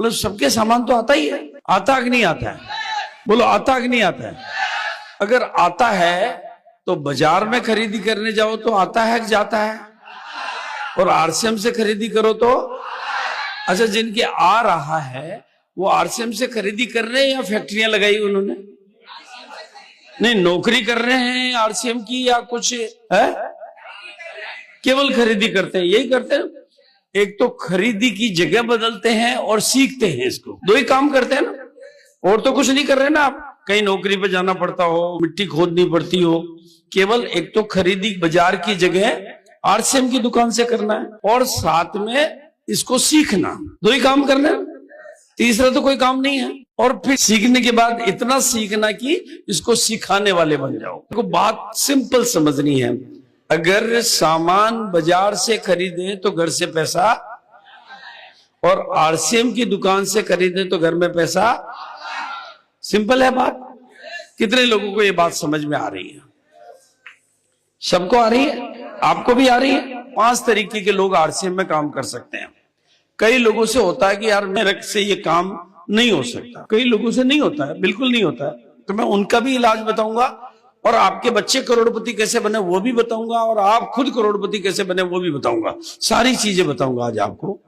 बोलो सबके सामान तो आता ही है, आता कि नहीं आता है? बोलो आता कि नहीं आता है? अगर आता है तो बाजार में खरीदी करने जाओ तो आता है कि जाता है? और आरसीएम से खरीदी करो तो अच्छा, जिनके आ रहा है वो आरसीएम से खरीदी कर रहे हैं या फैक्ट्रियां लगाई उन्होंने? नहीं, नौकरी कर रहे हैं आरसीएम की या कुछ है? केवल खरीदी करते हैं, यही करते हैं। एक तो खरीदी की जगह बदलते हैं और सीखते हैं, इसको दो ही काम करते हैं ना, और तो कुछ नहीं कर रहे ना आप। कहीं नौकरी पे जाना पड़ता हो, मिट्टी खोदनी पड़ती हो, केवल एक तो खरीदी बाजार की जगह आरसीएम की दुकान से करना है और साथ में इसको सीखना, दो ही काम करना है, तीसरा तो कोई काम नहीं है। और फिर सीखने के बाद इतना सीखना कि इसको सिखाने वाले बन जाओ। देखो बात सिंपल समझनी है, अगर सामान बाजार से खरीदे तो घर से पैसा, और आरसीएम की दुकान से खरीदे तो घर में पैसा। सिंपल है बात। कितने लोगों को ये बात समझ में आ रही है? सबको आ रही है? आपको भी आ रही है? 5 तरीके के लोग आरसीएम में काम कर सकते हैं। कई लोगों से होता है कि यार मेरे से ये काम नहीं हो सकता, कई लोगों से नहीं होता है, बिल्कुल नहीं होता है, तो मैं उनका भी इलाज बताऊंगा, और आपके बच्चे करोड़पति कैसे बने वो भी बताऊंगा, और आप खुद करोड़पति कैसे बने वो भी बताऊंगा। सारी चीजें बताऊंगा आज आपको।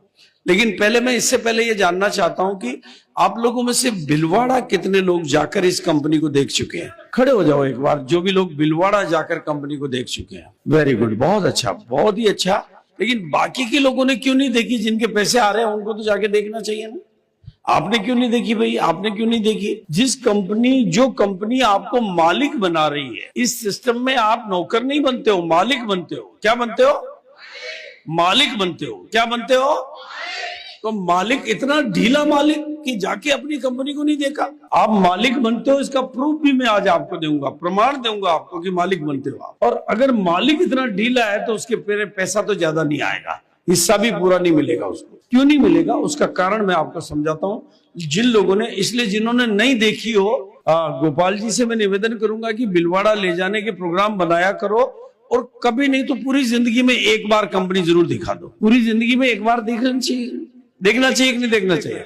लेकिन पहले मैं इससे पहले ये जानना चाहता हूं कि आप लोगों में से भिलवाड़ा कितने लोग जाकर इस कंपनी को देख चुके हैं? खड़े हो जाओ एक बार, जो भी लोग भिलवाड़ा जाकर कंपनी को देख चुके हैं। वेरी गुड, बहुत अच्छा, बहुत ही अच्छा। लेकिन बाकी के लोगों ने क्यों नहीं देखी? जिनके पैसे आ रहे हैं उनको तो जाके देखना चाहिए ना। आपने क्यों नहीं देखी भाई? आपने क्यों नहीं देखी? जो कंपनी आपको मालिक बना रही है, इस सिस्टम में आप नौकर नहीं बनते हो, मालिक बनते हो। क्या बनते हो? मालिक बनते हो। क्या बनते हो? तो मालिक इतना ढीला मालिक कि जाके अपनी कंपनी को नहीं देखा। आप मालिक बनते हो, इसका प्रूफ भी मैं आज आपको दूंगा, प्रमाण दूंगा आपको कि मालिक बनते हो आप। और अगर मालिक इतना ढीला है तो उसके पैसा तो ज्यादा नहीं आएगा, हिस्सा भी पूरा नहीं मिलेगा उसको। क्यों नहीं मिलेगा? उसका कारण मैं आपको समझाता हूँ। जिन लोगों ने, इसलिए जिन्होंने नहीं देखी हो, गोपाल जी से मैं निवेदन करूंगा कि भिलवाड़ा ले जाने के प्रोग्राम बनाया करो, और कभी नहीं तो पूरी जिंदगी में एक बार कंपनी जरूर दिखा दो। पूरी जिंदगी में एक बार देखना चाहिए। देखना चाहिए कि नहीं देखना चाहिए?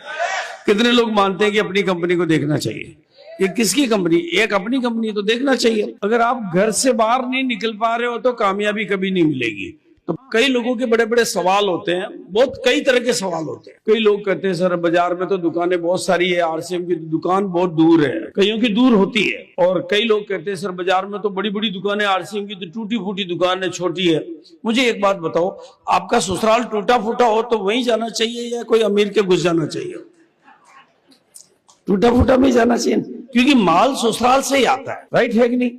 कितने लोग मानते हैं कि अपनी कंपनी को देखना चाहिए? ये किसकी कंपनी? एक अपनी कंपनी तो देखना चाहिए। अगर आप घर से बाहर नहीं निकल पा रहे हो तो कामयाबी कभी नहीं मिलेगी। तो कई लोगों के बड़े बड़े सवाल होते हैं, बहुत कई तरह के सवाल होते हैं। कई लोग कहते हैं सर बाजार में तो दुकानें बहुत सारी है, आरसीएम की दुकान बहुत दूर है, कईयों की दूर होती है। और कई लोग कहते हैं सर बाजार में तो बड़ी बड़ी दुकानें, आरसीएम की तो टूटी फूटी दुकान है, छोटी है। मुझे एक बात बताओ, आपका ससुराल टूटा फूटा हो तो वहीं जाना चाहिए या कोई अमीर के घुस जाना चाहिए? टूटा फूटा में जाना चाहिए, क्योंकि माल ससुराल से ही आता है। राइट है कि नहीं?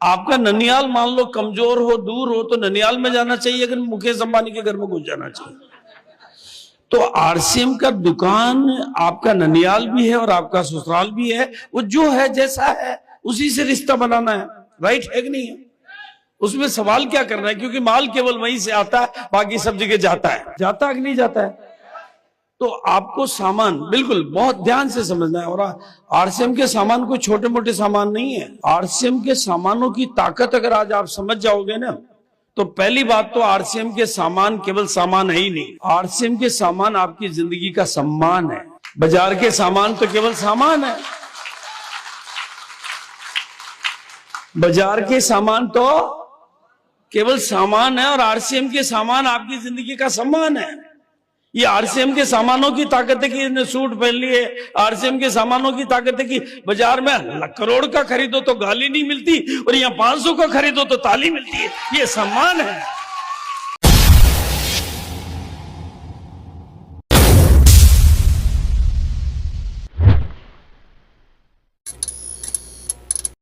आपका ननियाल मान लो कमजोर हो, दूर हो, तो ननियाल में जाना चाहिए, अगर मुकेश अंबानी के घर में घुस जाना चाहिए। तो आरसीएम का दुकान आपका ननियाल भी है और आपका ससुराल भी है। वो जो है जैसा है उसी से रिश्ता बनाना है। राइट है कि नहीं है? उसमें सवाल क्या करना है, क्योंकि माल केवल वहीं से आता है, बाकी सब जगह जाता है। जाता है कि नहीं जाता है? तो आपको सामान बिल्कुल बहुत ध्यान से समझना है। और आरसीएम के सामान कोई छोटे मोटे सामान नहीं है। आरसीएम के सामानों की ताकत अगर आज आप समझ जाओगे ना, तो पहली बात तो आरसीएम के सामान केवल सामान है ही नहीं, आरसीएम के सामान आपकी जिंदगी का सम्मान है। बाजार के सामान तो केवल सामान है, बाजार के सामान तो केवल सामान है, और आरसीएम के सामान आपकी जिंदगी का सम्मान है। ये आरसीएम के सामानों की ताकत है कि इसने सूट पहन लिए, आरसीएम के सामानों की ताकत है कि बाजार में करोड़ का खरीदो तो गाली नहीं मिलती, और यहाँ 500 का खरीदो तो ताली मिलती है। ये सम्मान है।